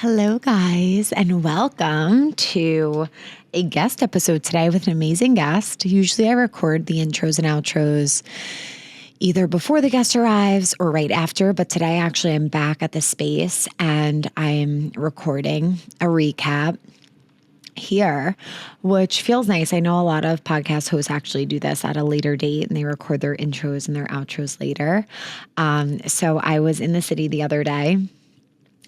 Hello, guys, and welcome to a guest episode today with an amazing guest. Usually I record the intros and outros either before the guest arrives or right after, but today actually I'm back at the space and I'm recording a recap here, which feels nice. I know a lot of podcast hosts actually do this at a later date and they record their intros and their outros later. So I was in the city the other day.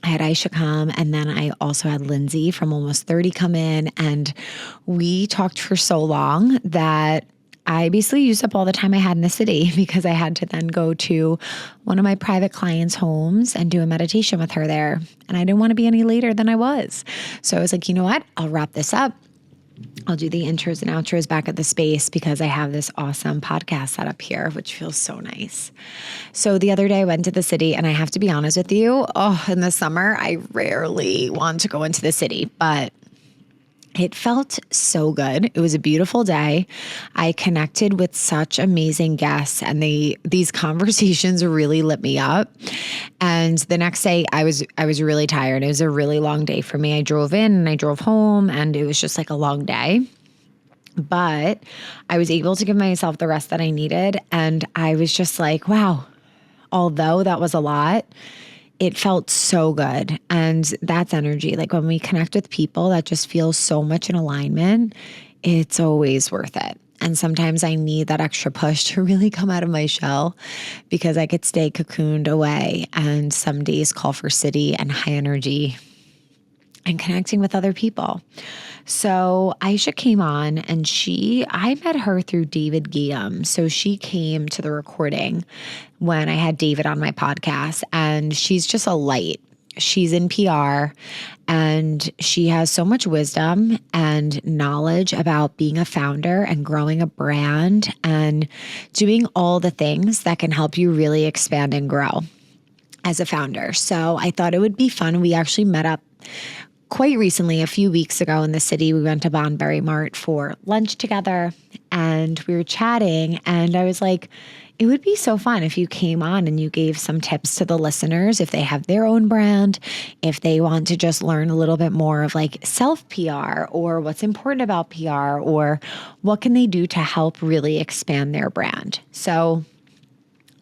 I had Ayesha come, and then I also had Lindsay from Almost 30 come in, and we talked for so long that I basically used up all the time I had in the city because I had to then go to one of my private clients' homes and do a meditation with her there. And I didn't want to be any later than I was. So I was like, you know what? I'll wrap this up. I'll do the intros and outros back at the space because I have this awesome podcast set up here, which feels so nice. So the other day I went to the city, and I have to be honest with you, in the summer, I rarely want to go into the city, but it felt so good. It was a beautiful day. I connected with such amazing guests, and these conversations really lit me up. And the next day I was really tired. It was a really long day for me. I drove in and I drove home, and it was just like a long day. But I was able to give myself the rest that I needed. And I was just like, wow, although that was a lot, it felt so good. And that's energy. Like when we connect with people that just feel so much in alignment, it's always worth it. And sometimes I need that extra push to really come out of my shell because I could stay cocooned away. And some days call for city and high energy and connecting with other people. So Ayesha came on, and I met her through David Guillaume. So she came to the recording when I had David on my podcast, and she's just a light. She's in PR, and she has so much wisdom and knowledge about being a founder and growing a brand and doing all the things that can help you really expand and grow as a founder. So I thought it would be fun. We actually met up quite recently, a few weeks ago in the city. We went to Bonberry Mart for lunch together, and we were chatting, and I was like, it would be so fun if you came on and you gave some tips to the listeners if they have their own brand, if they want to just learn a little bit more of like self PR or what's important about PR or what can they do to help really expand their brand. So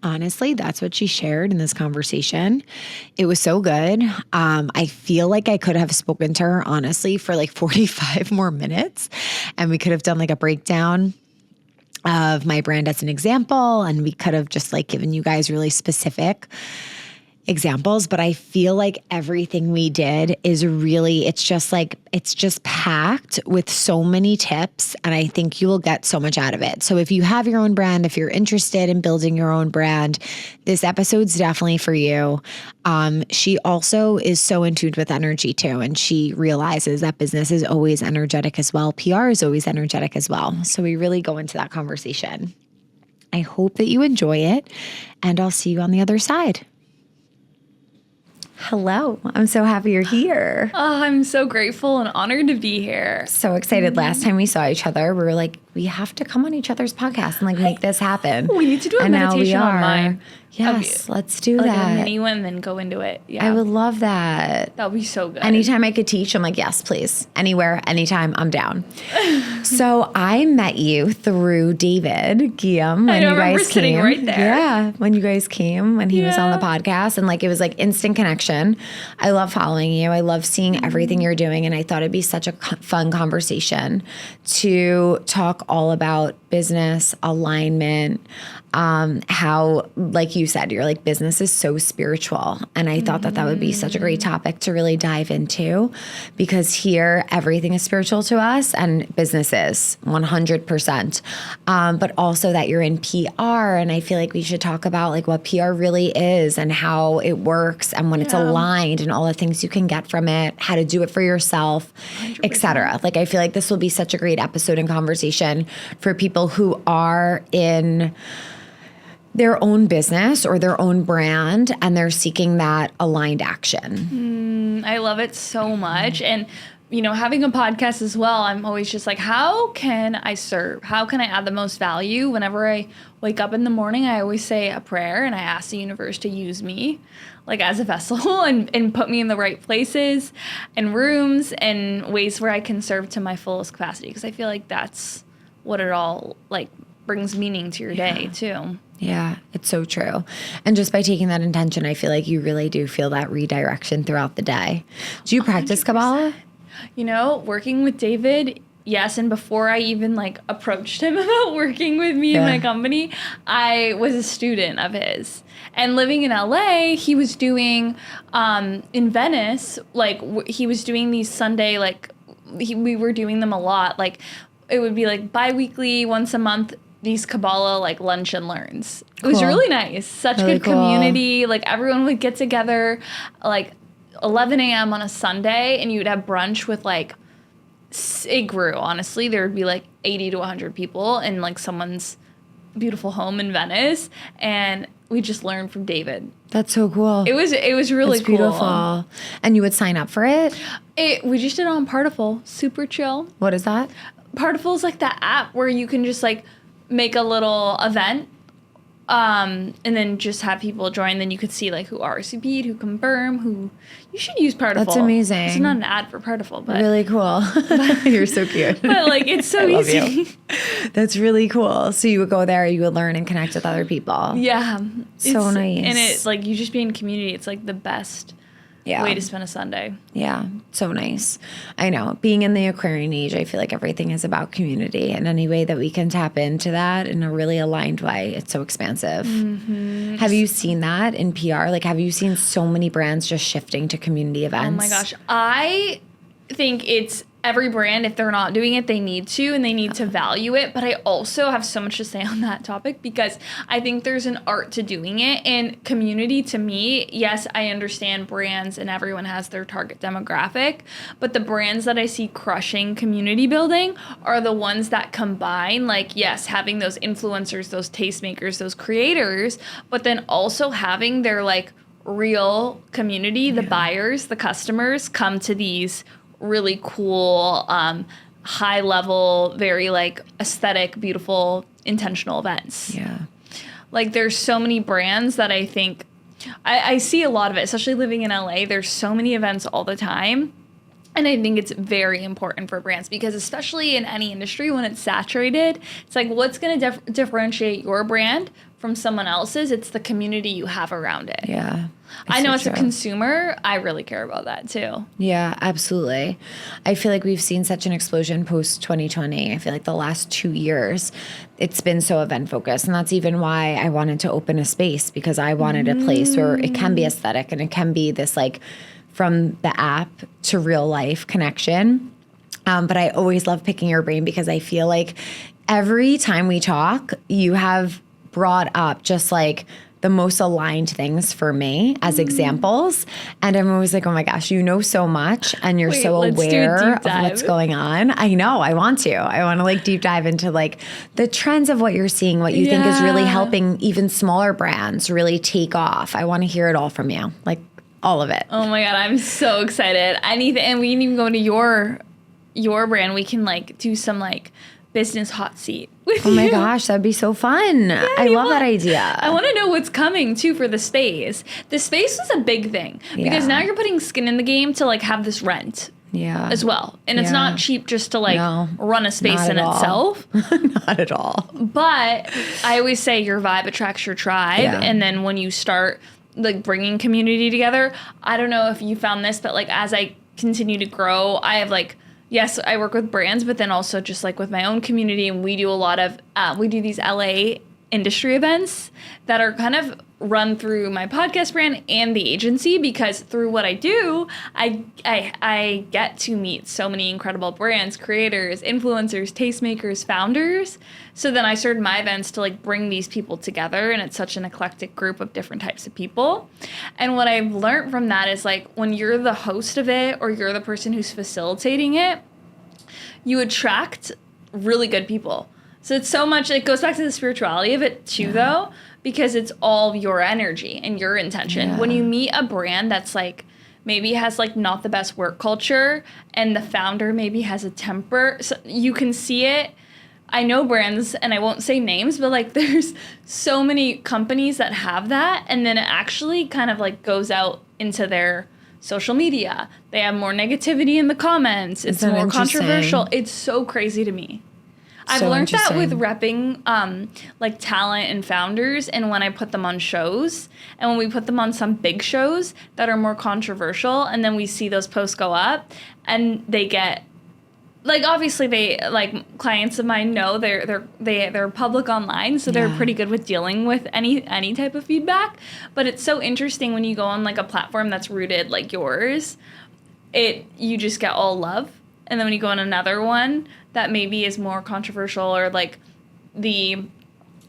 honestly, that's what she shared in this conversation. It was so good. I feel like I could have spoken to her, honestly, for like 45 more minutes, and we could have done like a breakdown of my brand as an example, and we could have just like given you guys really specific examples, but I feel like everything we did is really, it's just packed with so many tips, and I think you will get so much out of it. So if you have your own brand, if you're interested in building your own brand, this episode's definitely for you. She also is so in tune with energy too, and she realizes that business is always energetic as well. PR is always energetic as well. So we really go into that conversation. I hope that you enjoy it, and I'll see you on the other side. Hello. I'm so happy you're here. Oh, I'm so grateful and honored to be here. So excited. Last time we saw each other, we were like, we have to come on each other's podcast and like make this happen. We need to do a meditation on mine. Yes, let's do like that. A mini one, and then go into it. Yeah. I would love that. That would be so good. Anytime I could teach, I'm like, yes, please. Anywhere, anytime, I'm down. So I met you through David Guillaume when you guys came. Sitting right there. Yeah, when you guys came, when he was on the podcast, and like it was like instant connection. I love following you. I love seeing everything you're doing, and I thought it'd be such a fun conversation to talk all about business, alignment, how, like you said, you're like, business is so spiritual. And I thought that would be such a great topic to really dive into, because here everything is spiritual to us and business is 100%. But also that you're in PR. And I feel like we should talk about like what PR really is and how it works and when it's aligned and all the things you can get from it, how to do it for yourself, etc. Like, I feel like this will be such a great episode and conversation for people who are in their own business or their own brand, and they're seeking that aligned action. I love it so much. And, you know, having a podcast as well, I'm always just like, how can I serve? How can I add the most value? Whenever I wake up in the morning, I always say a prayer and I ask the universe to use me like as a vessel and put me in the right places and rooms and ways where I can serve to my fullest capacity. Because I feel like that's what it all like brings meaning to your day too. Yeah, it's so true. And just by taking that intention, I feel like you really do feel that redirection throughout the day. Do you practice 100%. Kabbalah? You know, working with David, yes. And before I even like approached him about working with me in my company, I was a student of his. And living in LA, he was doing in Venice, like he was doing these Sunday, like we were doing them a lot. Like it would be like bi-weekly, once a month, these Kabbalah like lunch and learns. It was really nice. Such really good community. Like everyone would get together like 11 a.m. on a Sunday, and you would have brunch with like, it grew, honestly. There would be like 80 to 100 people in like someone's beautiful home in Venice, and we just learned from David. That's so cool. It was really It's cool. beautiful. And you would sign up for it? We just did it on Partiful. Super chill. What is that? Partiful is like that app where you can just like make a little event and then just have people join. Then you could see like who RSVP'd, who confirmed, who... You should use Partiful. That's amazing. It's not an ad for Partiful, but... Really cool. You're so cute. But like, it's so easy. You. That's really cool. So you would go there, you would learn and connect with other people. Yeah. So nice. And it's like, you just be in community. It's like the best way to spend a Sunday. Yeah, so nice. I know. Being in the Aquarian age, I feel like everything is about community, and any way that we can tap into that in a really aligned way, it's so expansive. Mm-hmm. Have you seen that in PR? Like, have you seen so many brands just shifting to community events? Oh my gosh. I think it's every brand, if they're not doing it, they need to, and they need to value it. But I also have so much to say on that topic because I think there's an art to doing it. And community, to me, yes, I understand brands and everyone has their target demographic, but the brands that I see crushing community building are the ones that combine, like, yes, having those influencers, those tastemakers, those creators, but then also having their like real community, the buyers, the customers come to these really cool, high level, very like aesthetic, beautiful, intentional events. Yeah. Like there's so many brands that I think, I see a lot of it, especially living in LA. There's so many events all the time. And I think it's very important for brands because especially in any industry, when it's saturated, it's like, what's going to differentiate your brand from someone else's? It's the community you have around it. Yeah. I know as a consumer, I really care about that too. Yeah, absolutely. I feel like we've seen such an explosion post 2020. I feel like the last 2 years, it's been so event focused. And that's even why I wanted to open a space, because I wanted a place where it can be aesthetic and it can be this like from the app to real life connection. But I always love picking your brain because I feel like every time we talk, you have brought up just like the most aligned things for me as examples. And I'm always like, oh my gosh, you know so much and you're so aware of what's going on. I know, I want to like deep dive into like the trends of what you're seeing, what you think is really helping even smaller brands really take off. I want to hear it all from you, like all of it. Oh my God, I'm so excited. Anything, and we can even go into your brand. We can like do some like business hot seat with you. Oh my gosh, that'd be so fun. Yeah, I love that idea. I want to know what's coming too for the space. The space was a big thing because now you're putting skin in the game to like have this rent as well. And it's not cheap just to like run a space in itself. Not at all. But I always say your vibe attracts your tribe. Yeah. And then when you start like bringing community together, I don't know if you found this, but like as I continue to grow, I have like, yes, I work with brands, but then also just like with my own community, and we do a lot of, we do these LA industry events that are kind of run through my podcast brand and the agency, because through what I do, I get to meet so many incredible brands, creators, influencers, tastemakers, founders. So then I started my events to like bring these people together, and it's such an eclectic group of different types of people. And what I've learned from that is like when you're the host of it or you're the person who's facilitating it, you attract really good people. So it's so much, it goes back to the spirituality of it too, though, because it's all your energy and your intention. When you meet a brand that's like, maybe has like not the best work culture and the founder maybe has a temper, so you can see it. I know brands, and I won't say names, but like there's so many companies that have that, and then it actually kind of like goes out into their social media. They have more negativity in the comments. It's more controversial. It's so crazy to me. I've learned that with repping like talent and founders, and when I put them on shows, and when we put them on some big shows that are more controversial, and then we see those posts go up, and they get like, obviously they, like, clients of mine know they're public online, so they're pretty good with dealing with any type of feedback. But it's so interesting when you go on like a platform that's rooted like yours, you just get all love. And then when you go on another one that maybe is more controversial, or like the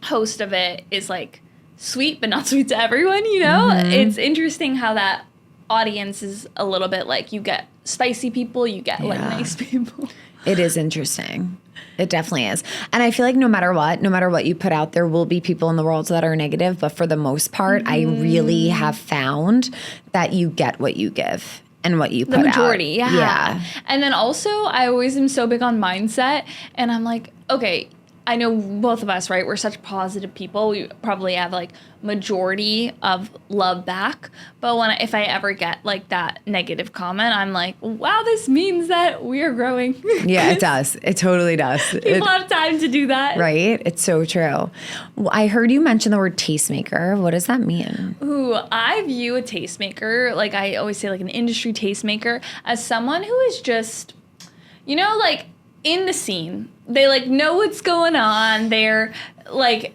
host of it is like sweet but not sweet to everyone, you know? It's interesting how that audience is a little bit like, you get spicy people, you get like nice people. It is interesting. It definitely is. And I feel like no matter what you put out, there will be people in the world that are negative. But for the most part, I really have found that you get what you give and what you put out. The majority, yeah. And then also, I always am so big on mindset. And I'm like, okay, I know both of us, right? We're such positive people. We probably have like majority of love back. But if I ever get like that negative comment, I'm like, wow, this means that we are growing. Yeah, it does. It totally does. People have time to do that. Right? It's so true. Well, I heard you mention the word tastemaker. What does that mean? Ooh, I view a tastemaker, like I always say, like an industry tastemaker, as someone who is just, you know, like in the scene. They like know what's going on. They're like,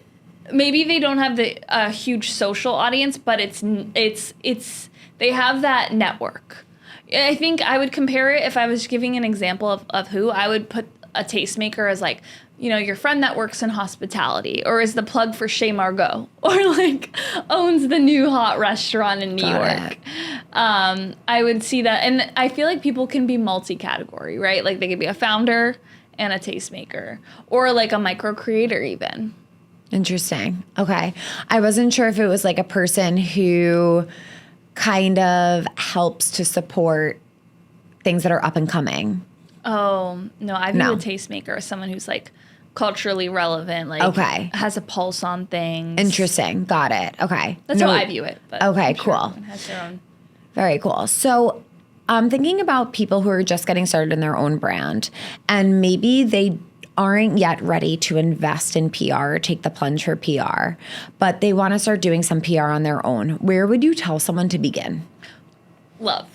maybe they don't have the huge social audience, but it's they have that network. I think I would compare it, if I was giving an example of who, I would put a tastemaker as like, you know, your friend that works in hospitality, or is the plug for Chez Margot, or like owns the new hot restaurant in New York. I would see that. And I feel like people can be multi-category, right? Like they could be a founder and a tastemaker, or like a micro creator even. Interesting. Okay. I wasn't sure if it was like a person who kind of helps to support things that are up and coming. Oh, no, I view a tastemaker as someone who's like culturally relevant, like has a pulse on things. Interesting. Got it. Okay. That's how I view it. But okay, cool. Has their own. Very cool. So I'm thinking about people who are just getting started in their own brand, and maybe they aren't yet ready to invest in PR or take the plunge for PR, but they want to start doing some PR on their own. Where would you tell someone to begin? Love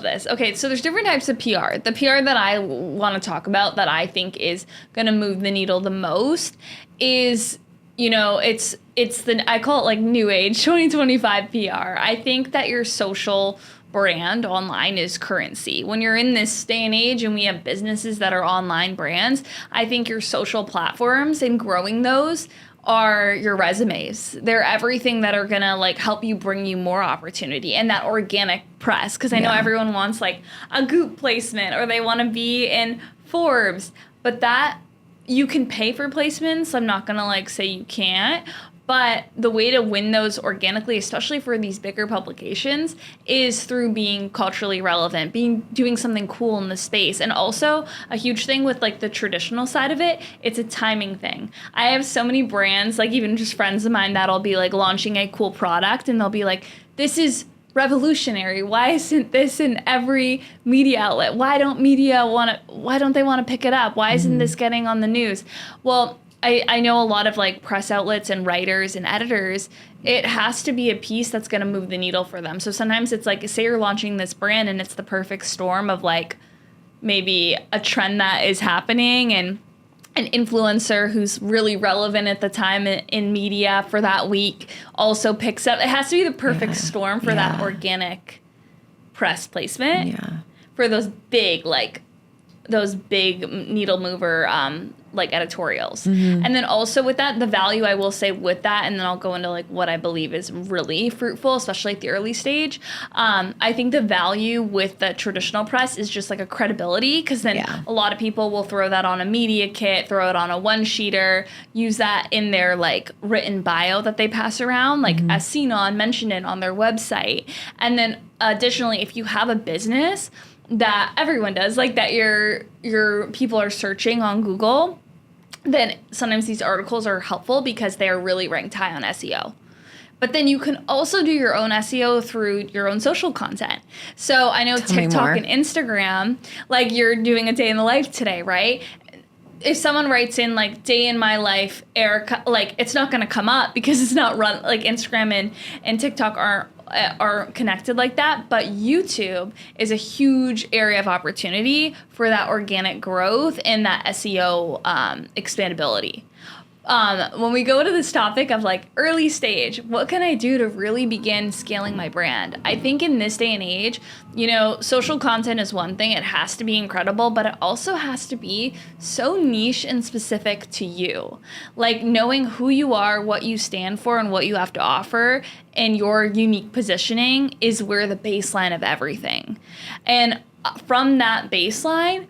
this. Okay, so there's different types of PR. The PR that I want to talk about that I think is going to move the needle the most is, you know, it's I call it like new age 2025 PR. I think that your social brand online is currency. When you're in this day and age and we have businesses that are online brands, I think your social platforms and growing those are your resumes. They're everything that are gonna like help you, bring you more opportunity and that organic press. Because I know everyone wants like a Goop placement, or they want to be in Forbes, but that you can pay for placements. I'm not gonna like say you can't. But the way to win those organically, especially for these bigger publications, is through being culturally relevant, doing something cool in the space. And also a huge thing with like the traditional side of it, it's a timing thing. I have so many brands, like even just friends of mine, that'll be like launching a cool product and they'll be like, this is revolutionary. Why isn't this in every media outlet? Why don't they want to pick it up? Why isn't this getting on the news? Well, I know a lot of like press outlets and writers and editors, it has to be a piece that's going to move the needle for them. So sometimes it's like, say you're launching this brand and it's the perfect storm of like maybe a trend that is happening and an influencer who's really relevant at the time in media for that week also picks up. It has to be the perfect storm for that organic press placement for those big needle mover like editorials. And then also with that, the value I will say with that, and then I'll go into like what I believe is really fruitful, especially at the early stage. I think the value with the traditional press is just like a credibility, because then a lot of people will throw that on a media kit, throw it on a one-sheeter, use that in their like written bio that they pass around, like as seen on, mention it on their website. And then additionally, if you have a business that everyone does, like that your people are searching on Google, then sometimes these articles are helpful because they are really ranked high on SEO. But then you can also do your own SEO through your own social content. So I know TikTok and Instagram, like you're doing a day in the life today, right? If someone writes in like day in my life, Erica, like it's not going to come up because it's not run, like Instagram and TikTok are connected like that. But YouTube is a huge area of opportunity for that organic growth and that SEO expandability. When we go to this topic of like early stage, what can I do to really begin scaling my brand? I think in this day and age, you know, social content is one thing. It has to be incredible, but it also has to be so niche and specific to you. Like knowing who you are, what you stand for, and what you have to offer, and your unique positioning is where the baseline of everything. And from that baseline,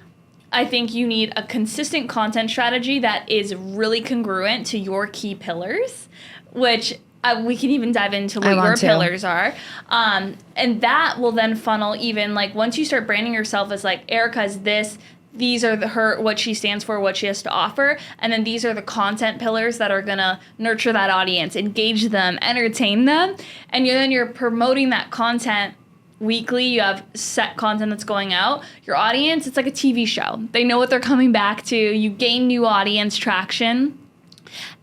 I think you need a consistent content strategy that is really congruent to your key pillars, which we can even dive into what your pillars are. And that will then funnel even like once you start branding yourself as like Erica's this, these are what she stands for, what she has to offer. And then these are the content pillars that are going to nurture that audience, engage them, entertain them. And then you're promoting that content weekly. You have set content that's going out. Your audience, it's like a TV show. They know what they're coming back to. You gain new audience traction.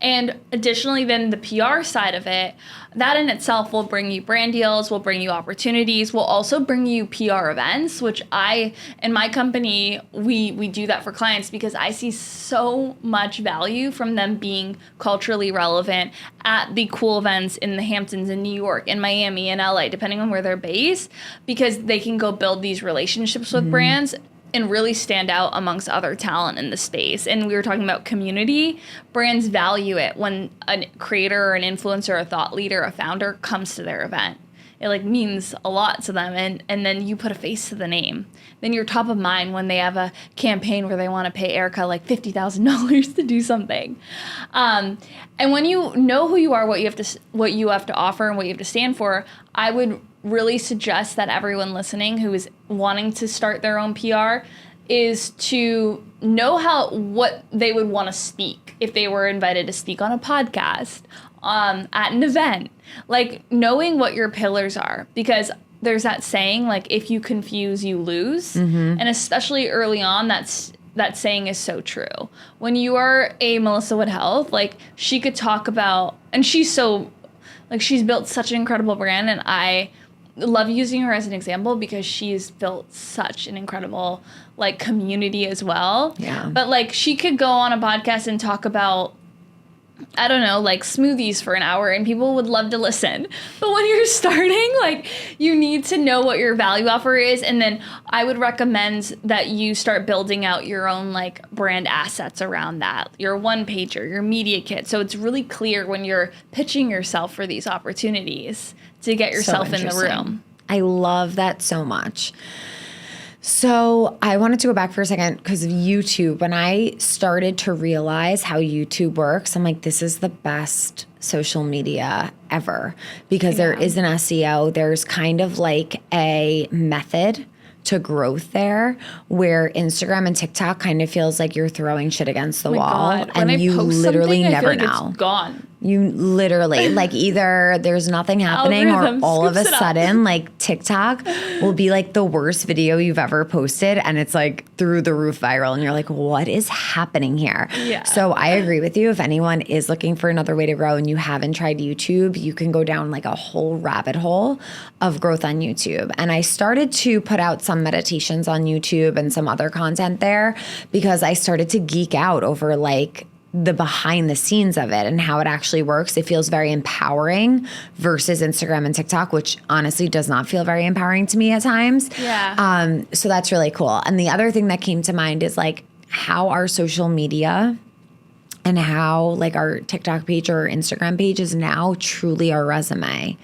And additionally, then the PR side of it, that in itself will bring you brand deals, will bring you opportunities, will also bring you PR events, which in my company, we do that for clients because I see so much value from them being culturally relevant at the cool events in the Hamptons, in New York, in Miami, in LA, depending on where they're based, because they can go build these relationships with brands and really stand out amongst other talent in the space. And we were talking about community. Brands value it when a creator or an influencer, a thought leader, a founder comes to their event. It like means a lot to them. And then you put a face to the name. Then you're top of mind when they have a campaign where they want to pay Erica like $50,000 to do something. And when you know who you are, what you have to offer and what you have to stand for, I would really suggest that everyone listening who is wanting to start their own PR is to know what they would want to speak if they were invited to speak on a podcast, at an event, like knowing what your pillars are, because there's that saying, like, if you confuse, you lose. And especially early on, that saying is so true. When you are a Melissa Wood Health, like she could talk about, and she's built such an incredible brand, and I love using her as an example because she's built such an incredible like community as well. Yeah. But like she could go on a podcast and talk about, I don't know, like smoothies for an hour and people would love to listen. But when you're starting, like you need to know what your value offer is. And then I would recommend that you start building out your own like brand assets around that, your one pager, your media kit. So it's really clear when you're pitching yourself for these opportunities to get yourself in the room. I love that so much. So I wanted to go back for a second because of YouTube. When I started to realize how YouTube works, I'm like, this is the best social media ever because there is an SEO. There's kind of like a method to growth there where Instagram and TikTok kind of feels like you're throwing shit against the wall and you literally never know. It's gone. You literally like either there's nothing happening or all of a sudden like TikTok will be like the worst video you've ever posted and it's like through the roof viral and you're like, what is happening here? Yeah. So I agree with you. If anyone is looking for another way to grow and you haven't tried YouTube, you can go down like a whole rabbit hole of growth on YouTube. And I started to put out some meditations on YouTube and some other content there because I started to geek out over like the behind the scenes of it and how it actually works. It feels very empowering versus Instagram and TikTok, which honestly does not feel very empowering to me at times. Yeah. So that's really cool. And the other thing that came to mind is like how our social media and how like our TikTok page or Instagram page is now truly our resume.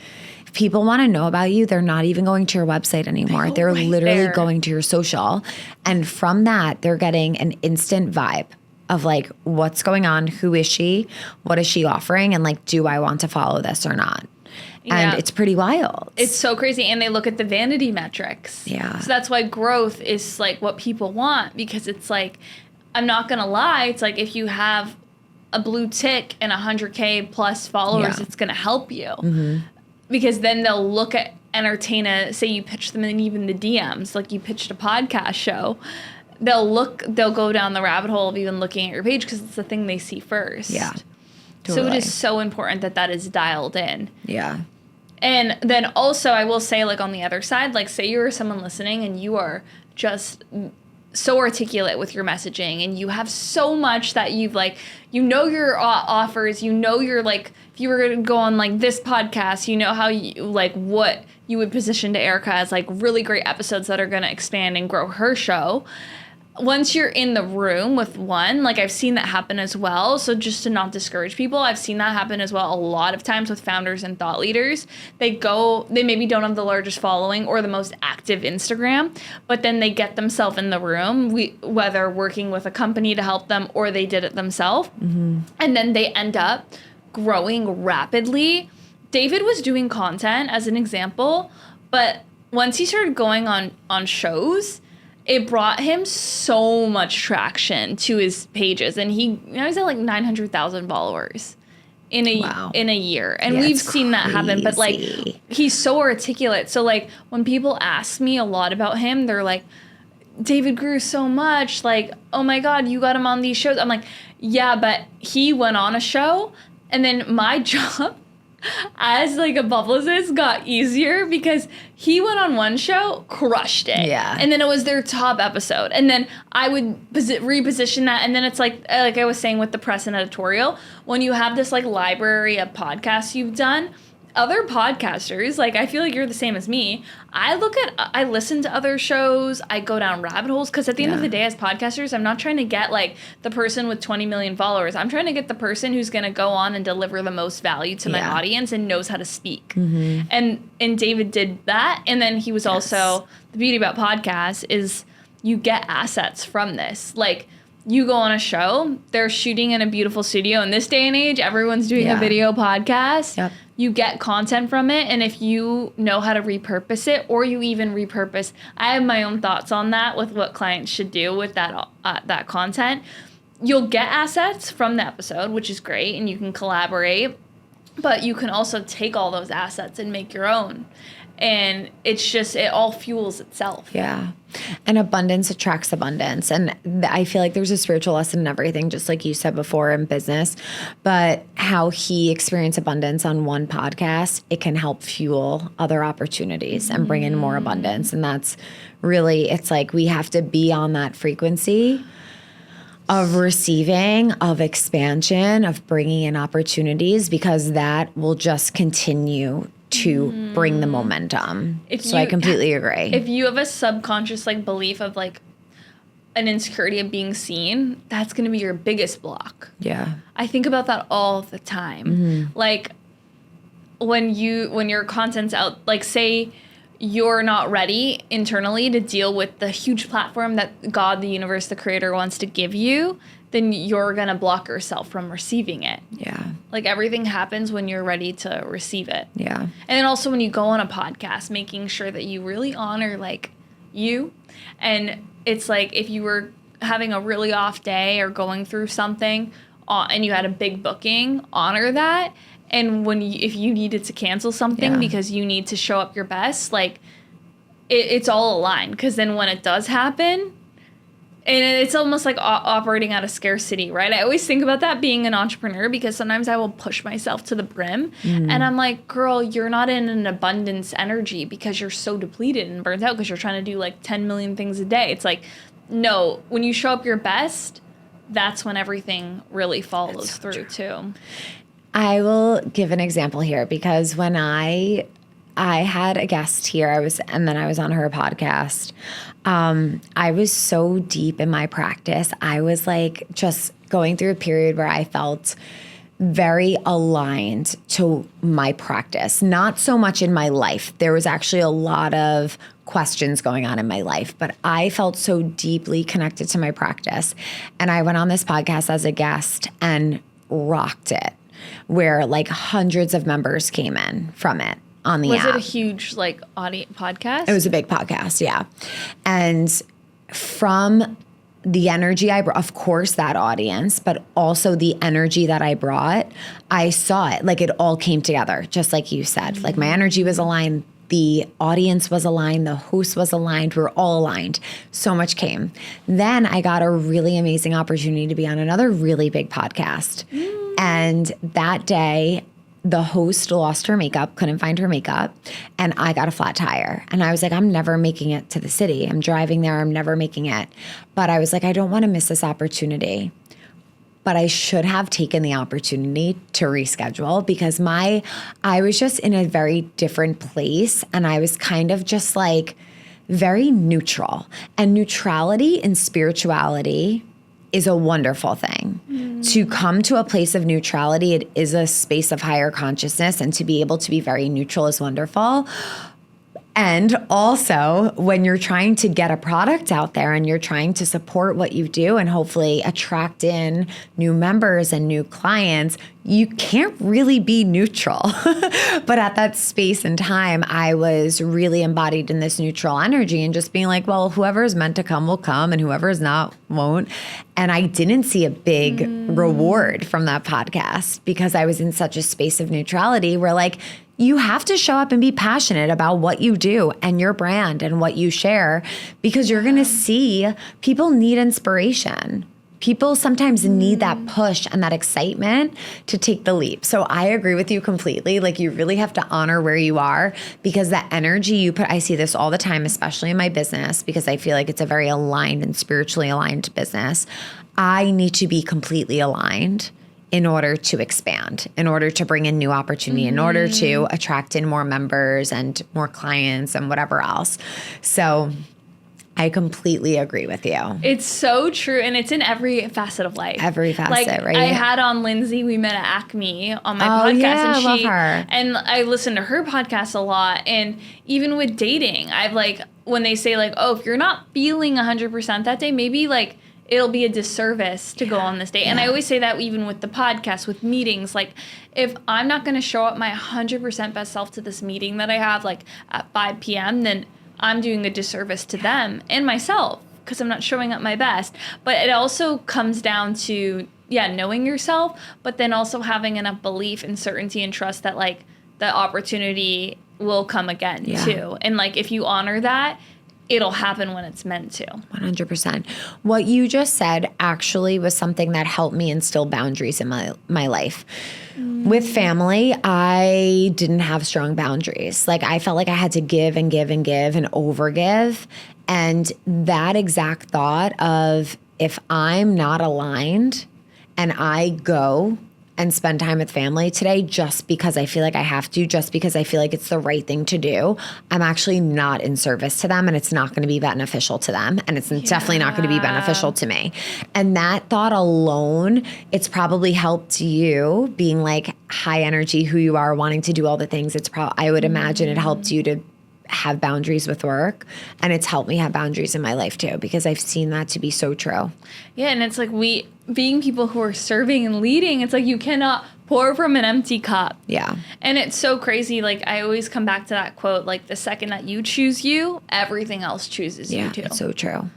If people want to know about you, they're not even going to your website anymore. They're right literally there. going to your social. And from that, they're getting an instant vibe of like, what's going on? Who is she? What is she offering? And like, do I want to follow this or not? And it's pretty wild. It's so crazy. And they look at the vanity metrics. Yeah. So that's why growth is like what people want, because it's like, I'm not going to lie. It's like if you have a blue tick and 100K plus followers, it's going to help you. Because then they'll look at say you pitch them in even the DMs, like you pitched a podcast show. They'll go down the rabbit hole of even looking at your page because it's the thing they see first. Yeah. Totally. So it is so important that is dialed in. Yeah. And then also I will say, like, on the other side, like, say you're someone listening and you are just so articulate with your messaging and you have so much that you've like, your offers, you're like, if you were going to go on like this podcast, how you like what you would position to Erica as like really great episodes that are going to expand and grow her show. Once you're in the room with one, like I've seen that happen as well. So just to not discourage people, I've seen that happen as well a lot of times with founders and thought leaders. They maybe don't have the largest following or the most active Instagram, but then they get themselves in the room, whether working with a company to help them or they did it themselves. And then they end up growing rapidly. David was doing content as an example, but once he started going on shows, it brought him so much traction to his pages, and he's at like 900,000 followers in a year, and we've seen that happen. But like, he's so articulate. So like, when people ask me a lot about him, they're like, "David grew so much. Like, oh my God, you got him on these shows." I'm like, yeah, but he went on a show, and then my job as like a publicist got easier because he went on one show, crushed it. Yeah. And then it was their top episode. And then I would reposition that. And then it's like I was saying with the press and editorial, when you have this like library of podcasts you've done, other podcasters, like I feel like you're the same as me. I listen to other shows. I go down rabbit holes because at the end of the day, as podcasters, I'm not trying to get like the person with 20 million followers. I'm trying to get the person who's going to go on and deliver the most value to my audience and knows how to speak. And David did that. And then he was also, the beauty about podcasts is you get assets from this. Like, you go on a show, they're shooting in a beautiful studio. In this day and age, everyone's doing a video podcast. Yep. You get content from it, and if you know how to repurpose it, or you even repurpose, I have my own thoughts on that with what clients should do with that content. You'll get assets from the episode, which is great, and you can collaborate, but you can also take all those assets and make your own. And it's just, it all fuels itself. Yeah. And abundance attracts abundance. And I feel like there's a spiritual lesson in everything, just like you said before in business. But how he experienced abundance on one podcast, it can help fuel other opportunities and bring in more abundance. And that's really, it's like we have to be on that frequency of receiving, of expansion, of bringing in opportunities, because that will just continue to bring the momentum. I completely agree. If you have a subconscious like belief of like an insecurity of being seen, that's going to be your biggest block. Yeah. I think about that all the time. Like when your content's out, like say you're not ready internally to deal with the huge platform that God, the universe, the creator wants to give you, then you're going to block yourself from receiving it. Yeah. Like everything happens when you're ready to receive it. Yeah. And then also when you go on a podcast, making sure that you really honor like you. And it's like if you were having a really off day or going through something and you had a big booking, honor that. And if you needed to cancel something because you need to show up your best, like it's all aligned. Because then when it does happen, and it's almost like operating out of scarcity, right? I always think about that being an entrepreneur, because sometimes I will push myself to the brim. And I'm like, girl, you're not in an abundance energy because you're so depleted and burnt out because you're trying to do like 10 million things a day. It's like, no, when you show up your best, that's when everything really follows through too. I will give an example here, because when I I had a guest here. And then I was on her podcast. I was so deep in my practice. I was like just going through a period where I felt very aligned to my practice, not so much in my life. There was actually a lot of questions going on in my life, but I felt so deeply connected to my practice. And I went on this podcast as a guest and rocked it, where like hundreds of members came in from it on the app. Was it a huge like podcast? It was a big podcast, yeah. And from the energy I brought, of course, that audience, but also the energy that I brought, I saw it. Like it all came together, just like you said. Like my energy was aligned, the audience was aligned, the host was aligned, we were all aligned. So much came. Then I got a really amazing opportunity to be on another really big podcast. And that day, the host lost her makeup, couldn't find her makeup, and I got a flat tire. And I was like, I'm never making it to the city. I'm driving there. I'm never making it. But I was like, I don't want to miss this opportunity. But I should have taken the opportunity to reschedule because I was just in a very different place. And I was kind of just like very neutral. And neutrality in spirituality is a wonderful thing. To come to a place of neutrality, it is a space of higher consciousness, and to be able to be very neutral is wonderful. And also, when you're trying to get a product out there and you're trying to support what you do and hopefully attract in new members and new clients, you can't really be neutral. But at that space and time, I was really embodied in this neutral energy and just being like, well, whoever is meant to come will come and whoever is not won't. And I didn't see a big reward from that podcast because I was in such a space of neutrality where like, you have to show up and be passionate about what you do and your brand and what you share because you're going to see people need inspiration. People sometimes need that push and that excitement to take the leap. So I agree with you completely. Like you really have to honor where you are because that energy you put, I see this all the time, especially in my business, because I feel like it's a very aligned and spiritually aligned business. I need to be completely aligned in order to expand, in order to bring in new opportunity, in order to attract in more members and more clients and whatever else. So I completely agree with you. It's so true. And it's in every facet of life. Every facet, right? I had on Lindsay, we met at Acme on my podcast. Yeah, and I love her. And I listened to her podcast a lot. And even with dating, I've like, when they say like, oh, if you're not feeling 100% that day, maybe like, it'll be a disservice to go on this date. And I always say that even with the podcast, with meetings, like if I'm not going to show up my 100% best self to this meeting that I have like at 5 p.m., then I'm doing a disservice to them and myself because I'm not showing up my best. But it also comes down to, knowing yourself, but then also having enough belief and certainty and trust that like the opportunity will come again too. And like if you honor that, it'll happen when it's meant to. 100%. What you just said actually was something that helped me instill boundaries in my life. With family, I didn't have strong boundaries. Like I felt like I had to give and give and give and overgive. And that exact thought of if I'm not aligned and I go and spend time with family today just because I feel like I have to, just because I feel like it's the right thing to do, I'm actually not in service to them and it's not going to be beneficial to them and it's definitely not going to be beneficial to me. And that thought alone, it's probably helped you being like high energy, who you are, wanting to do all the things. I would imagine it helped you to have boundaries with work, and it's helped me have boundaries in my life too because I've seen that to be so true. Yeah, and it's like being people who are serving and leading, it's like you cannot pour from an empty cup. Yeah. And it's so crazy. Like I always come back to that quote, like the second that you choose you, everything else chooses you too. It's so true.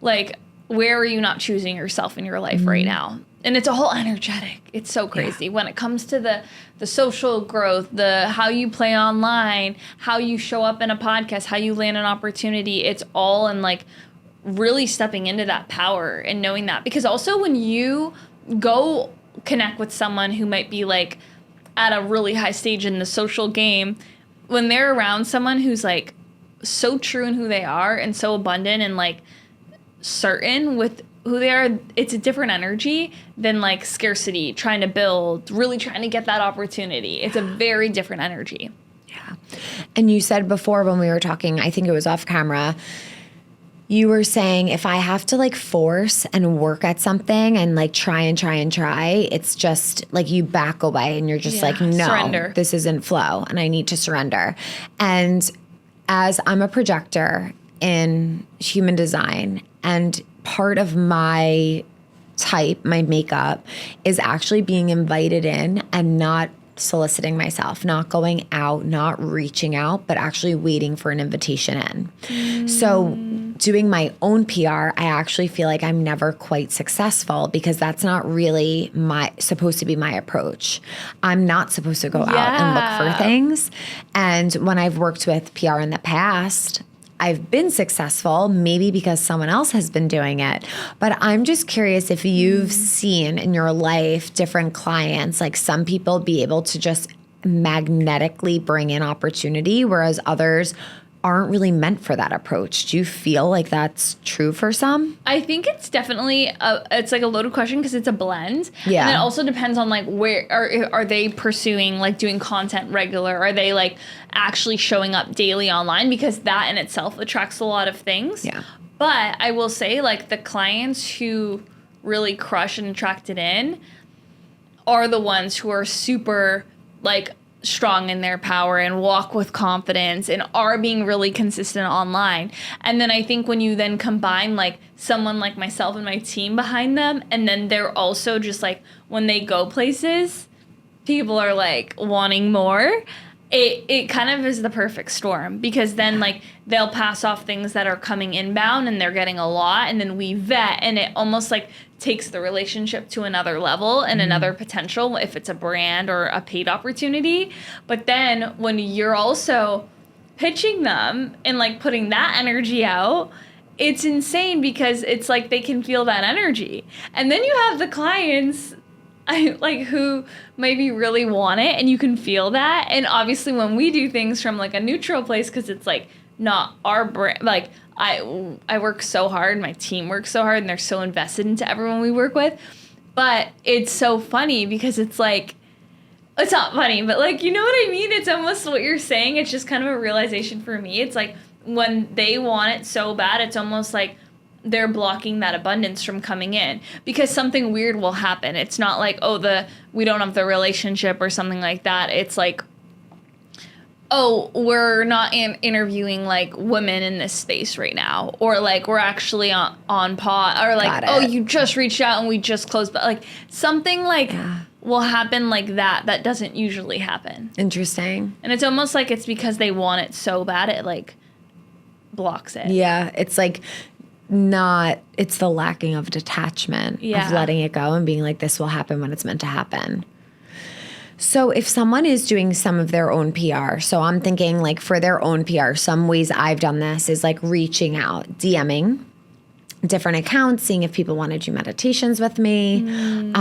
Like where are you not choosing yourself in your life right now? And it's a whole energetic. It's so crazy when it comes to the social growth, the how you play online, how you show up in a podcast, how you land an opportunity. It's all in like really stepping into that power and knowing that. Because also when you go connect with someone who might be like at a really high stage in the social game, when they're around someone who's like so true in who they are and so abundant and like certain with who they are, it's a different energy than like scarcity, trying to build, really trying to get that opportunity. It's a very different energy. Yeah. And you said before when we were talking, I think it was off camera, you were saying if I have to like force and work at something and like try, it's just like you back away and you're just like, no, surrender. This isn't flow and I need to surrender. And as I'm a projector in human design, and part of my type, my makeup, is actually being invited in and not soliciting myself, not going out, not reaching out, but actually waiting for an invitation in. So doing my own PR, I actually feel like I'm never quite successful because that's not really supposed to be my approach. I'm not supposed to go out and look for things. And when I've worked with PR in the past, I've been successful, maybe because someone else has been doing it. But I'm just curious if you've seen in your life different clients, like some people be able to just magnetically bring in opportunity, whereas others aren't really meant for that approach. Do you feel like that's true for some? I think it's definitely it's like a loaded question because it's a blend. Yeah. And it also depends on like where are they pursuing like doing content regular? Are they like actually showing up daily online? Because that in itself attracts a lot of things. Yeah. But I will say like the clients who really crush and attract it in are the ones who are super like strong in their power and walk with confidence and are being really consistent online. And then I think when you then combine like someone like myself and my team behind them, and then they're also just like when they go places, people are like wanting more. It kind of is the perfect storm because then like they'll pass off things that are coming inbound and they're getting a lot, and then we vet and it almost like takes the relationship to another level and another potential if it's a brand or a paid opportunity. But then when you're also pitching them and like putting that energy out, it's insane because it's like they can feel that energy. And then you have the clients who maybe really want it and you can feel that. And obviously when we do things from like a neutral place, because it's like not our brand, like I work so hard, my team works so hard, and they're so invested into everyone we work with. But it's so funny because it's like, it's not funny, but like, you know what I mean? It's almost what you're saying. It's just kind of a realization for me. It's like when they want it so bad, it's almost like they're blocking that abundance from coming in because something weird will happen. It's not like, we don't have the relationship or something like that. It's like, we're not interviewing like women in this space right now, or like we're actually on pause, or like, you just reached out and we just closed, but like something like will happen like that doesn't usually happen. Interesting. And it's almost like it's because they want it so bad it like blocks it. Yeah, it's like it's the lacking of detachment of letting it go and being like, this will happen when it's meant to happen. So if someone is doing some of their own PR, so I'm thinking like for their own PR, some ways I've done this is like reaching out, DMing different accounts, seeing if people want to do meditations with me,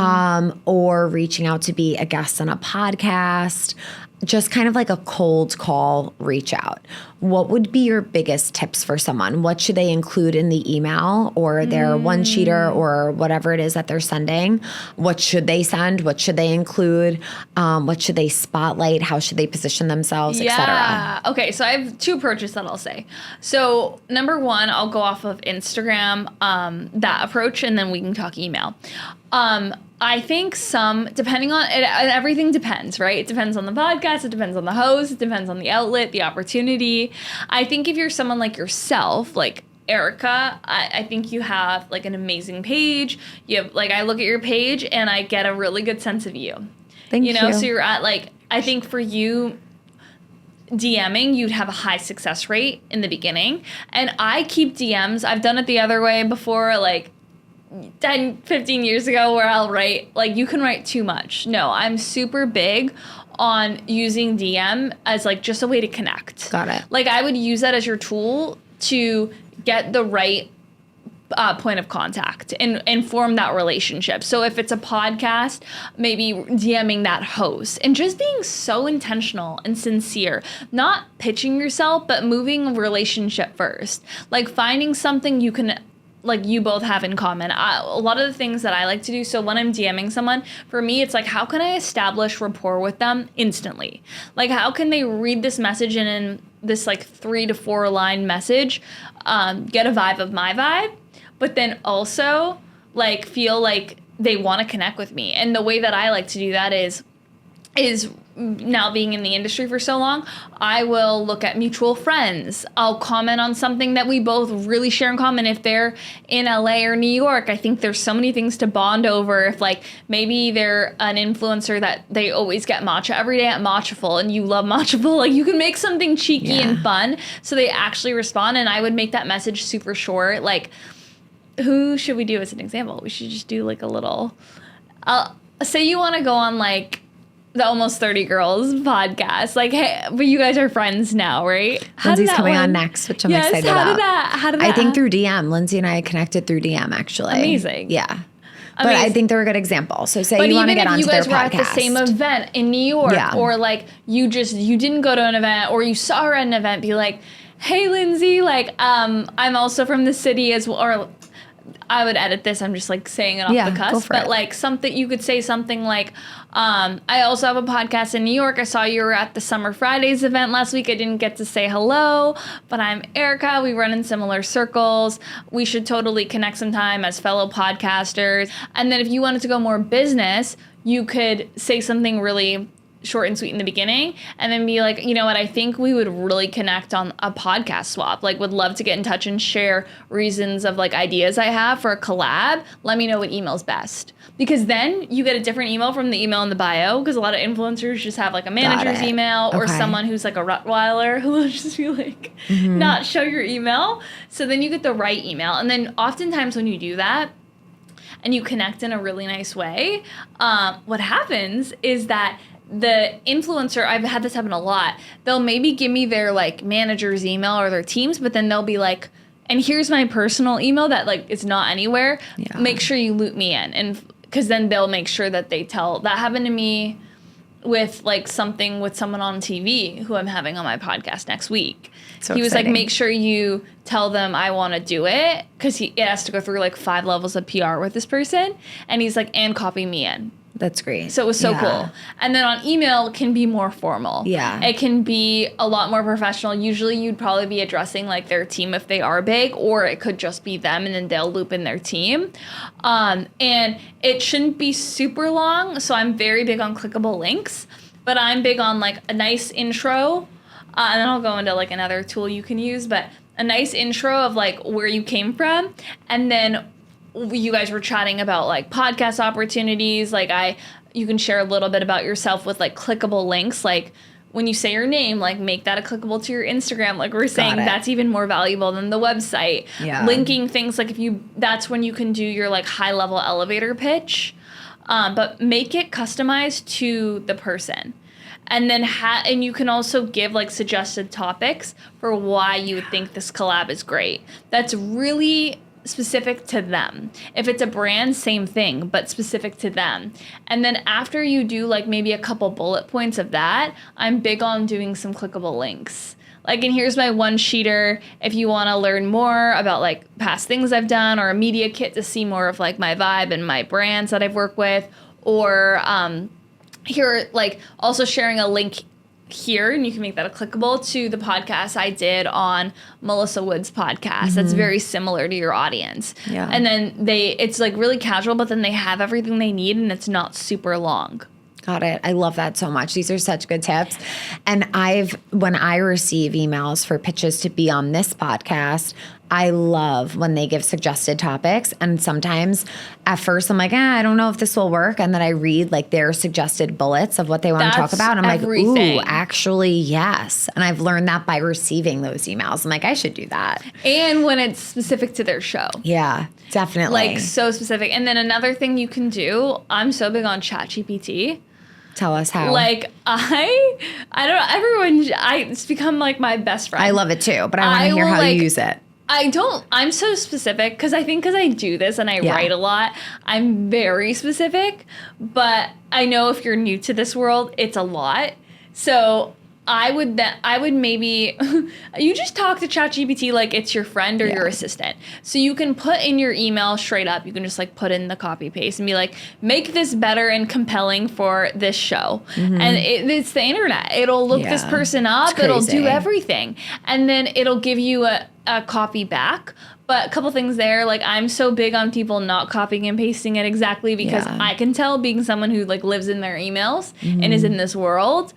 or reaching out to be a guest on a podcast, just kind of like a cold call reach out. What would be your biggest tips for someone? What should they include in the email or their one-sheeter or whatever it is that they're sending? What should they send? What should they include? What should they spotlight? How should they position themselves, etc.? Okay, so I have two approaches that I'll say. So number one, I'll go off of Instagram, that approach, and then we can talk email. I think depending on it, everything depends, right? It depends on the podcast, it depends on the host, it depends on the outlet, the opportunity. I think if you're someone like yourself, like Erica, I think you have like an amazing page. You have like, I look at your page and I get a really good sense of you. Thank you. So you're at like, I think for you, DMing, you'd have a high success rate in the beginning. And I keep DMs. I've done it the other way before, like 10, 15 years ago, where I'll write, like, you can write too much. No, I'm super big on using DM as like just a way to connect. Got it. Like I would use that as your tool to get the right point of contact and form that relationship. So if it's a podcast, maybe DMing that host and just being so intentional and sincere, not pitching yourself, but moving a relationship first. Like finding something you can like you both have in common. A lot of the things that I like to do, so when I'm DMing someone, for me, it's like, how can I establish rapport with them instantly? Like, how can they read this message and in this like 3 to 4 line message, get a vibe of my vibe, but then also like feel like they want to connect with me. And the way that I like to do that is now being in the industry for so long, I will look at mutual friends. I'll comment on something that we both really share in common. If they're in LA or New York, I think there's so many things to bond over. If like maybe they're an influencer that they always get matcha every day at Matchaful and you love Matchaful, like you can make something cheeky and fun so they actually respond. And I would make that message super short. Like, who should we do as an example? We should just do like a little, say you want to go on like the Almost 30 Girls podcast. Like, hey, but you guys are friends now, right? Lindsay's coming on next, which I'm excited about. How did that I think through DM. Lindsay and I connected through DM, actually. Amazing. Yeah. But I think they're a good example. So say you want to get onto their podcast. But even if you guys were at the same event in New York, or like you didn't go to an event, or you saw her at an event, be like, hey, Lindsay, like, I'm also from the city as well, or I would edit this. I'm just like saying it off the cusp, but like something you could say something like, I also have a podcast in New York. I saw you were at the Summer Fridays event last week. I didn't get to say hello, but I'm Erica. We run in similar circles. We should totally connect sometime as fellow podcasters. And then if you wanted to go more business, you could say something really short and sweet in the beginning and then be like, you know what, I think we would really connect on a podcast swap. Like, would love to get in touch and share reasons of like ideas I have for a collab. Let me know what email's best. Because then you get a different email from the email in the bio, because a lot of influencers just have like a manager's email or someone who's like a Rottweiler who will just be like, not show your email. So then you get the right email. And then oftentimes when you do that and you connect in a really nice way, what happens is that the influencer, I've had this happen a lot, they'll maybe give me their like manager's email or their team's, but then they'll be like, and here's my personal email that like is not anywhere. Make sure you loop me in. And because then they'll make sure that they tell. That happened to me with like something with someone on TV who I'm having on my podcast next week. So he was like, make sure you tell them I want to do it, because it has to go through like 5 levels of PR with this person. And he's like, and copy me in. That's great. So it was so cool. And then on email, it can be more formal. Yeah. It can be a lot more professional. Usually you'd probably be addressing like their team if they are big, or it could just be them and then they'll loop in their team. And it shouldn't be super long. So I'm very big on clickable links, but I'm big on like a nice intro. And then I'll go into like another tool you can use, but a nice intro of like where you came from. And then you guys were chatting about like podcast opportunities. Like you can share a little bit about yourself with like clickable links. Like when you say your name, like make that a clickable to your Instagram. Like we're saying, that's even more valuable than the website. Yeah. Linking things, like that's when you can do your like high level elevator pitch, but make it customized to the person. And then and you can also give like suggested topics for why you would think this collab is great. That's really specific to them. If it's a brand, same thing, but specific to them. And then after you do like maybe a couple bullet points of that, I'm big on doing some clickable links. Like, and here's my one sheeter if you want to learn more about like past things I've done, or a media kit to see more of like my vibe and my brands that I've worked with, or here, like also sharing a link here, and you can make that a clickable to the podcast I did on Melissa Wood's podcast. That's very similar to your audience. Yeah. And then it's like really casual, but then they have everything they need and it's not super long. Got it. I love that so much. These are such good tips. And when I receive emails for pitches to be on this podcast, I love when they give suggested topics. And sometimes at first I'm like, I don't know if this will work. And then I read like their suggested bullets of what they want to talk about. And I'm like, ooh, actually, yes. And I've learned that by receiving those emails. I'm like, I should do that. And when it's specific to their show. Yeah, definitely. Like so specific. And then another thing you can do, I'm so big on ChatGPT. Tell us how. Like I don't know, it's become like my best friend. I love it too, but I want to hear how you use it. I'm so specific because I do this and I write a lot. I'm very specific, but I know if you're new to this world, it's a lot. So I would maybe you just talk to ChatGPT like it's your friend or your assistant. So you can put in your email straight up. You can just like put in the copy paste and be like, make this better and compelling for this show. And it's the internet. It'll look this person up. It'll do everything. And then it'll give you a copy back. But a couple things there, like I'm so big on people not copying and pasting it exactly because I can tell, being someone who like lives in their emails and is in this world.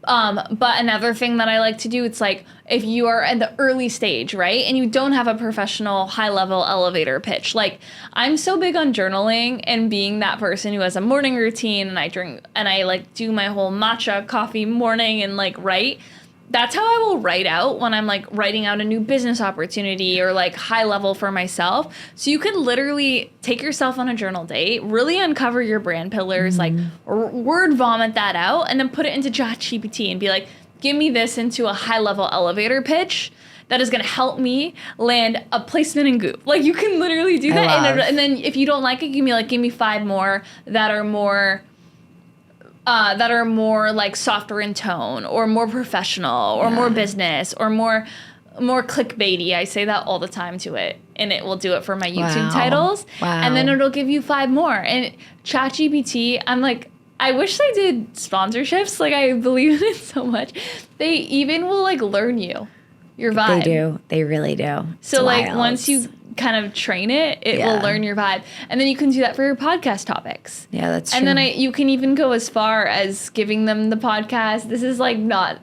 But another thing that I like to do, it's like if you are at the early stage, right, and you don't have a professional high-level elevator pitch, like I'm so big on journaling and being that person who has a morning routine, and I drink and I like do my whole matcha coffee morning and like write. That's how I will write out when I'm like writing out a new business opportunity or like high level for myself. So you could literally take yourself on a journal date, really uncover your brand pillars, like word vomit that out, and then put it into ChatGPT and be like, give me this into a high level elevator pitch that is going to help me land a placement in Goop. Like you can literally do that. And then if you don't like it, give me 5 more that are more like softer in tone or more professional or more business or more clickbaity. I say that all the time to it, and it will do it for my YouTube titles. Wow. And then it'll give you 5 more. And ChatGPT, I'm like, I wish they did sponsorships. Like I believe in it so much. They even will like learn you, your vibe. They do. They really do. So like once you kind of train it, it will learn your vibe. And then you can do that for your podcast topics. Yeah, that's true. And then you can even go as far as giving them the podcast. This is like not,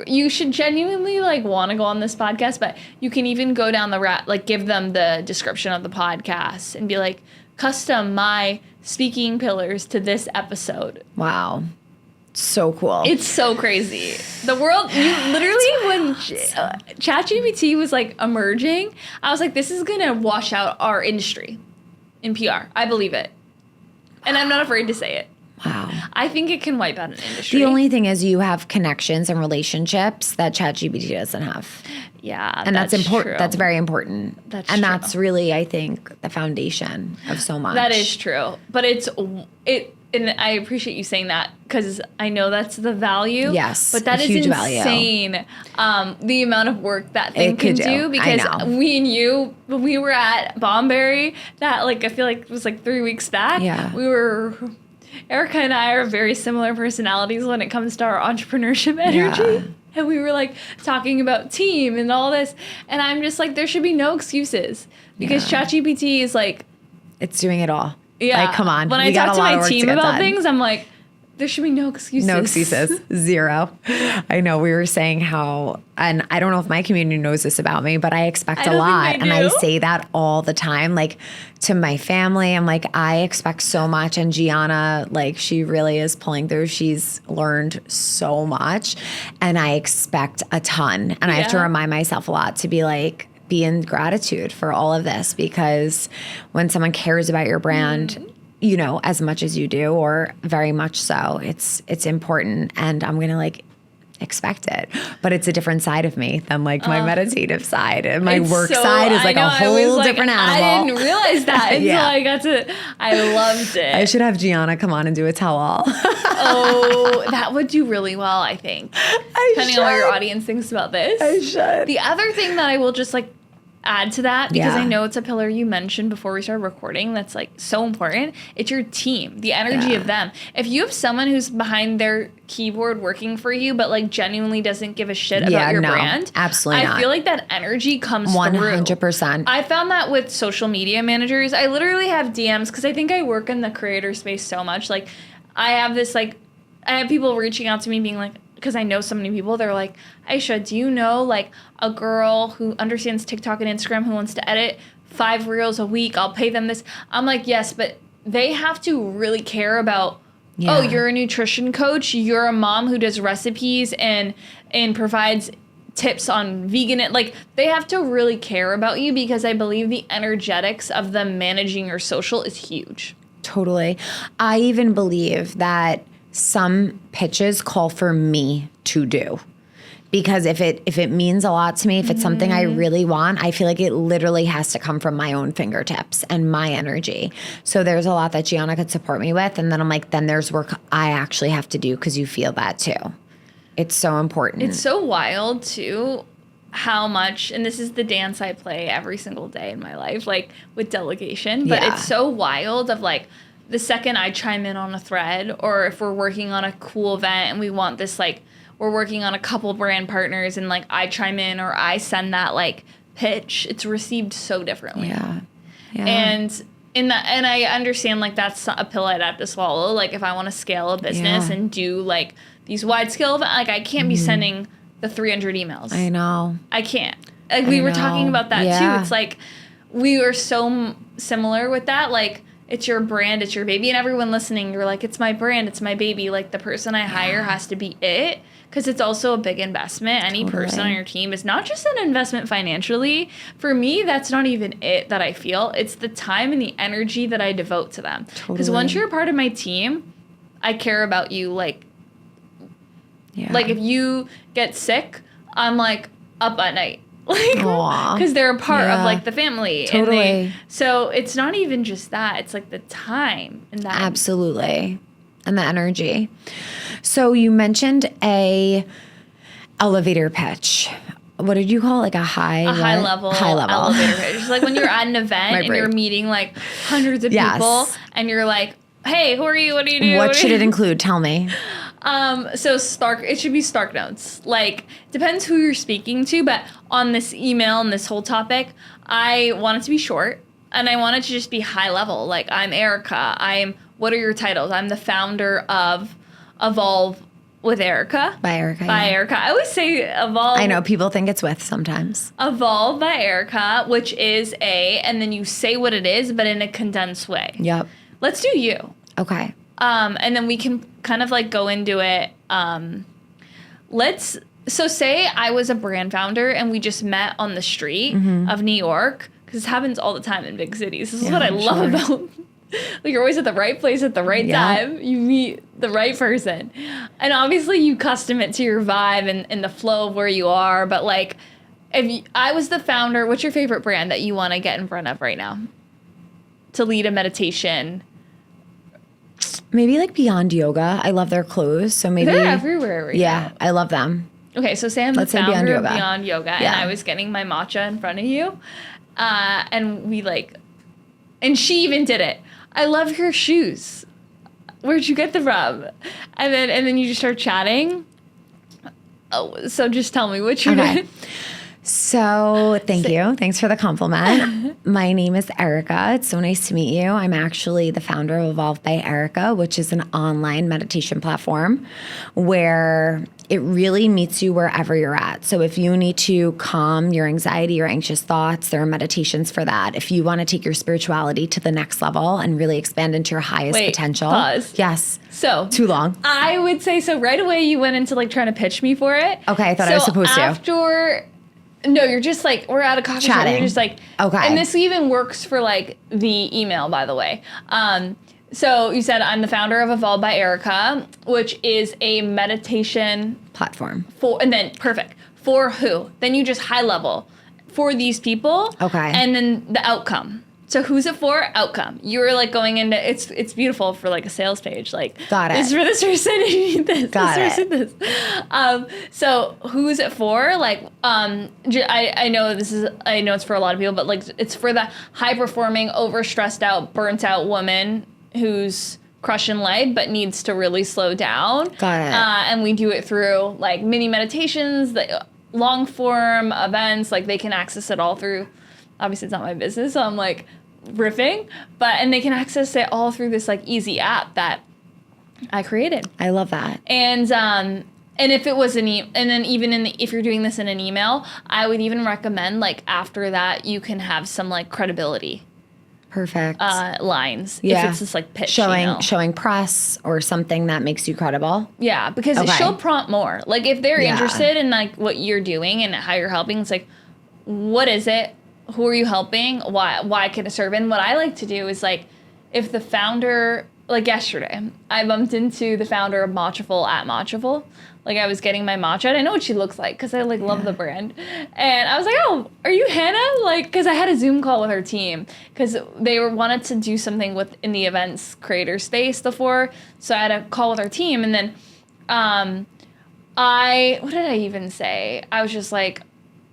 you should genuinely like want to go on this podcast, but you can even go down the route, like give them the description of the podcast and be like, custom my speaking pillars to this episode. Wow. So cool. It's so crazy. The world, you literally, when ChatGPT was like emerging, I was like, this is going to wash out our industry in PR. I believe it. And I'm not afraid to say it. Wow. I think it can wipe out an industry. The only thing is you have connections and relationships that ChatGPT doesn't have. Yeah. And that's important. True. That's very important. And that's really, I think, the foundation of so much. That is true. But and I appreciate you saying that because I know that's the value. Yes. But that is insane. The amount of work that thing can do. Because we and you, when we were at Bomberry, that like I feel like it was like 3 weeks back. Yeah. Erica and I are very similar personalities when it comes to our entrepreneurship energy. Yeah. And we were like talking about team and all this. And I'm just like, there should be no excuses. Because ChatGPT is like, it's doing it all. Yeah. Like, come on. When I talk to my team about things, I'm like, there should be no excuses. No excuses. Zero. I know we were saying how, and I don't know if my community knows this about me, but I expect a lot. And I say that all the time, like to my family. I'm like, I expect so much. And Gianna, like she really is pulling through. She's learned so much and I expect a ton. And I have to remind myself a lot to be like, be in gratitude for all of this, because when someone cares about your brand, you know, as much as you do, or very much so, it's important. And I'm going to like expect it, but it's a different side of me than like my meditative side, and my work side is like a whole different animal. I didn't realize that until I loved it. I should have Gianna come on and do a tell-all. Oh, that would do really well, I think. Depending on what your audience thinks about this. I should. The other thing that I will just like add to that, because I know it's a pillar you mentioned before we started recording that's like so important, it's your team, the energy of them. If you have someone who's behind their keyboard working for you but like genuinely doesn't give a shit about your brand, absolutely not. I feel like that energy comes 100%. I found that with social media managers. I literally have DMs because I think I work in the creator space so much. Like I have people reaching out to me being like, because I know so many people, they're like, Ayesha, do you know like a girl who understands TikTok and Instagram who wants to edit 5 reels a week? I'll pay them this. I'm like, yes, but they have to really care about, oh, you're a nutrition coach, you're a mom who does recipes and provides tips on vegan. Like they have to really care about you, because I believe the energetics of them managing your social is huge. Totally. I even believe that some pitches call for me to do, because if it means a lot to me, if it's something I really want, I feel like it literally has to come from my own fingertips and my energy. So there's a lot that Gianna could support me with, and then I'm like, then there's work I actually have to do because you feel that too. It's so important. It's so wild too how much, and this is the dance I play every single day in my life, like with delegation, but it's so wild of like the second I chime in on a thread, or if we're working on a cool event and we want this, like we're working on a couple brand partners and like I chime in or I send that like pitch, it's received so differently. Yeah. And in that, and I understand like that's a pill I'd have to swallow. Like if I want to scale a business and do like these wide scale events, like I can't be sending the 300 emails. I know. I can't. Like we were talking about that too. It's like we were so similar with that. Like it's your brand, it's your baby, and everyone listening, you're like, it's my brand, it's my baby. Like the person I hire has to be it, because it's also a big investment. Any person on your team is not just an investment financially. For me, that's not even it that I feel. It's the time and the energy that I devote to them. Because once you're a part of my team, I care about you. Like if you get sick, I'm like up at night. Like, because they're a part of like the family. Totally. So it's not even just that. It's like the time and that. Absolutely. And the energy. So you mentioned a elevator pitch. What did you call it? Like a high level elevator pitch. It's like when you're at an event and you're meeting like hundreds of people and you're like, hey, who are you? What do you do? What should it include? Tell me. So it should be Stark Notes. Like, depends who you're speaking to, but on this email and this whole topic, I want it to be short and I want it to just be high level. Like, I'm Erica. What are your titles? I'm the founder of Evolve with Erica. By Erica. By Erica. I always say Evolve. I know, people think it's with sometimes. Evolve by Erica, which is and then you say what it is, but in a condensed way. Yep. Let's do you. Okay. And then we can kind of like go into it. So say I was a brand founder and we just met on the street of New York, because this happens all the time in big cities. This is what I love about like you're always at the right place at the right time. You meet the right person. And obviously you custom it to your vibe and the flow of where you are. But like I was the founder, what's your favorite brand that you want to get in front of right now to lead a meditation? Maybe like Beyond Yoga. I love their clothes. So maybe they're everywhere right now. I love them. Okay, so say I'm the founder of Beyond Yoga and I was getting my matcha in front of you. And we like, and she even did it. I love your shoes. Where'd you get them from? And then you just start chatting. Oh, so just tell me which one. So thank you. Thanks for the compliment. My name is Erica. It's so nice to meet you. I'm actually the founder of Evolve by Erica, which is an online meditation platform where it really meets you wherever you're at. So if you need to calm your anxiety or anxious thoughts, there are meditations for that. If you want to take your spirituality to the next level and really expand into your highest potential. Pause. Yes. So too long. I would say so right away you went into like trying to pitch me for it. Okay, I thought I was supposed to. No, you're just like, we're at a coffee shop. You're just like, okay. And this even works for like the email, by the way. So you said I'm the founder of Evolve by Erica, which is a meditation platform. And then perfect. For who? Then you just high level for these people. Okay. And then the outcome. So who's it for? Outcome. You were like going into it's beautiful for like a sales page. Like, got it. This is for this person. You need this. Got this it. person, this. So who's it for? Like, I know it's for a lot of people, but like it's for the high performing, over stressed out, burnt out woman who's crushing life but needs to really slow down. Got it. And we do it through like mini meditations, the long form events. Like they can access it all through. Obviously, it's not my business, so I'm like riffing, and they can access it all through this like easy app that I created. I love that. And if it was and then even if you're doing this in an email, I would even recommend like after that you can have some like credibility. Perfect. Lines. Yeah. If it's just like pitch showing press or something that makes you credible. Yeah, because she'll prompt more. Like if they're interested in like what you're doing and how you're helping, it's like, what is it? Who are you helping? Why can it serve? And what I like to do is like, if the founder, like yesterday, I bumped into the founder of Matchaful at Matchaful. Like I was getting my matcha and I know what she looks like because I like love the brand. And I was like, oh, are you Hannah? Like, because I had a Zoom call with her team because they wanted to do something in the events creator space before. So I had a call with our team and then what did I even say? I was just like,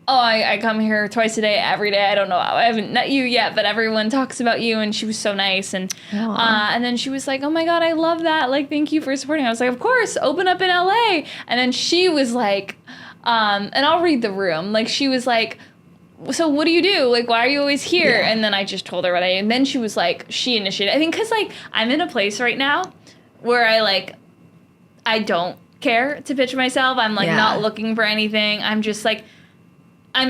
oh, I come here twice a day, every day. I don't know. I haven't met you yet, but everyone talks about you, and she was so nice. And then she was like, oh my God, I love that. Like, thank you for supporting. I was like, of course, open up in LA. And then she was like, and I'll read the room. Like, she was like, so what do you do? Like, why are you always here? Yeah. And then I just told her what and then she was like, she initiated. I think because, like, I'm in a place right now where I don't care to pitch myself. I'm, like, not looking for anything. I'm just, like, I'm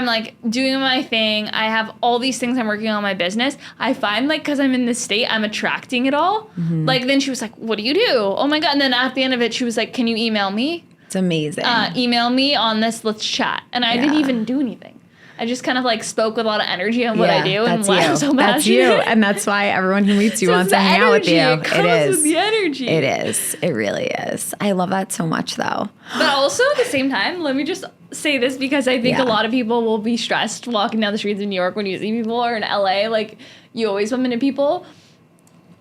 like doing my thing. I have all these things I'm working on my business. I find like, cause I'm in this state, I'm attracting it all. Mm-hmm. Like then she was like, what do you do? Oh my God. And then at the end of it, she was like, can you email me? It's amazing. Email me on this, let's chat. And I didn't even do anything. I just kind of like spoke with a lot of energy on what I do and why I'm so passionate. That's you. And that's why everyone who meets you wants to hang out with you. It comes with the energy. It is. It really is. I love that so much though. But also at the same time, let me just say this because I think a lot of people will be stressed walking down the streets of New York when you see people, or in LA, like you always bump into people.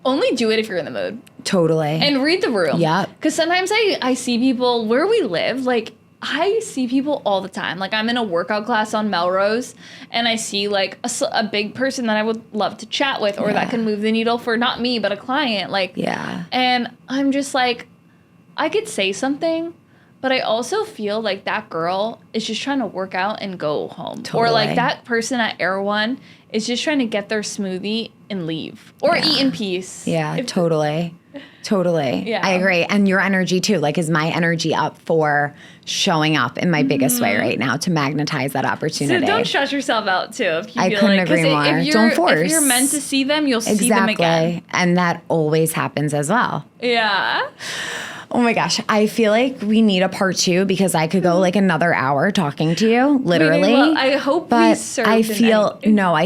Only do it if you're in the mood. Totally. And read the room. Yeah. Because sometimes I see people where we live, like I see people all the time. Like I'm in a workout class on Melrose and I see like a big person that I would love to chat with or that can move the needle for not me, but a client. Like, and I'm just like, I could say something, but I also feel like that girl is just trying to work out and go home. Totally. Or like that person at Air One is just trying to get their smoothie and leave or eat in peace. Yeah, totally. Totally. Yeah. I agree. And your energy too, like is my energy up for showing up in my biggest way right now to magnetize that opportunity. So don't stress yourself out too. If you I feel couldn't like, agree more. Don't force. If you're meant to see them, you'll see them again. And that always happens as well. Yeah. Oh my gosh. I feel like we need a part 2 because I could go like another hour talking to you, literally. Well, I hope we served. I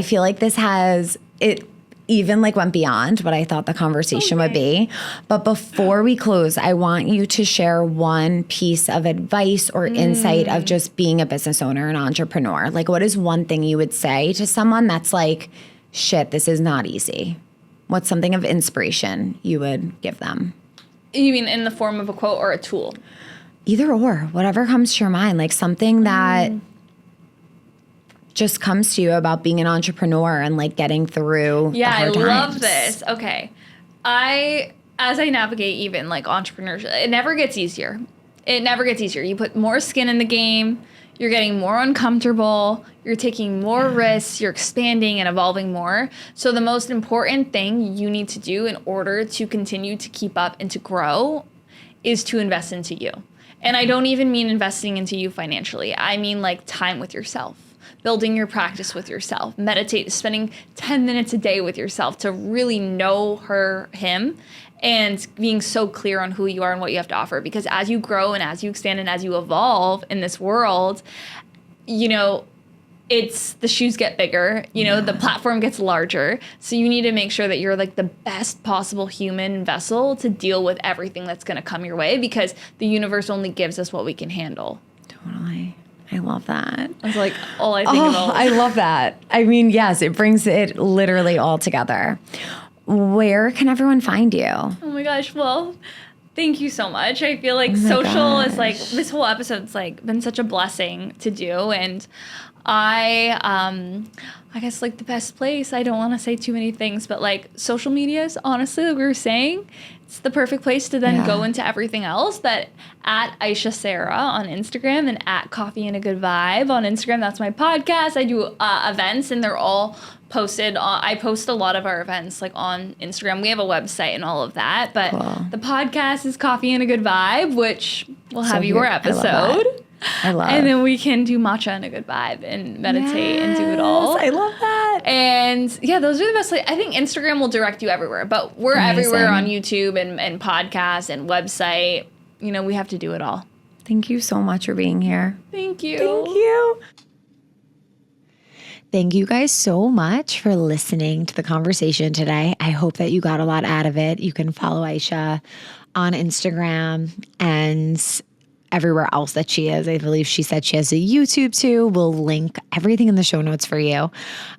feel like this has it. Even like went beyond what I thought the conversation would be. But before we close, I want you to share one piece of advice or insight of just being a business owner and entrepreneur. Like what is one thing you would say to someone that's like, shit, this is not easy? What's something of inspiration you would give them? You mean in the form of a quote or a tool? Either or, whatever comes to your mind. Like something that just comes to you about being an entrepreneur and like getting through the hard times. Love this. Okay. As I navigate even like entrepreneurship, it never gets easier. It never gets easier. You put more skin in the game. You're getting more uncomfortable. You're taking more risks. You're expanding and evolving more. So the most important thing you need to do in order to continue to keep up and to grow is to invest into you. And I don't even mean investing into you financially. I mean like time with yourself. Building your practice with yourself, meditate, spending 10 minutes a day with yourself to really know him, and being so clear on who you are and what you have to offer. Because as you grow and as you expand and as you evolve in this world, you know, the shoes get bigger, you know, the platform gets larger. So you need to make sure that you're like the best possible human vessel to deal with everything that's going to come your way, because the universe only gives us what we can handle. Totally. I love that. That's like all I think about. I love that. I mean, yes, it brings it literally all together. Where can everyone find you? Oh my gosh. Well, thank you so much. I feel like social is like, this whole episode's like been such a blessing to do. And I guess like the best place, I don't want to say too many things, but like social media is honestly, like we were saying, it's the perfect place to then go into everything else. That at Ayesha Sehra on Instagram and at Coffee and a Good Vibe on Instagram. That's my podcast. I do events and they're all posted. I post a lot of our events like on Instagram. We have a website and all of that. But the podcast is Coffee and a Good Vibe, which will have your episode. I love. And then we can do matcha and a good vibe and meditate and do it all. I love that. And yeah, those are the best. I think Instagram will direct you everywhere, but we're everywhere on YouTube and podcasts and website. You know, we have to do it all. Thank you so much for being here. Thank you. Thank you. Thank you guys so much for listening to the conversation today. I hope that you got a lot out of it. You can follow Ayesha on Instagram and everywhere else that she is. I believe she said she has a YouTube too. We'll link everything in the show notes for you.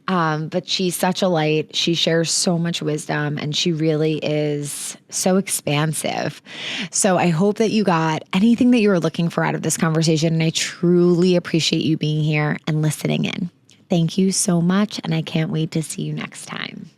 But she's such a light. She shares so much wisdom and she really is so expansive. So I hope that you got anything that you were looking for out of this conversation. And I truly appreciate you being here and listening in. Thank you so much. And I can't wait to see you next time.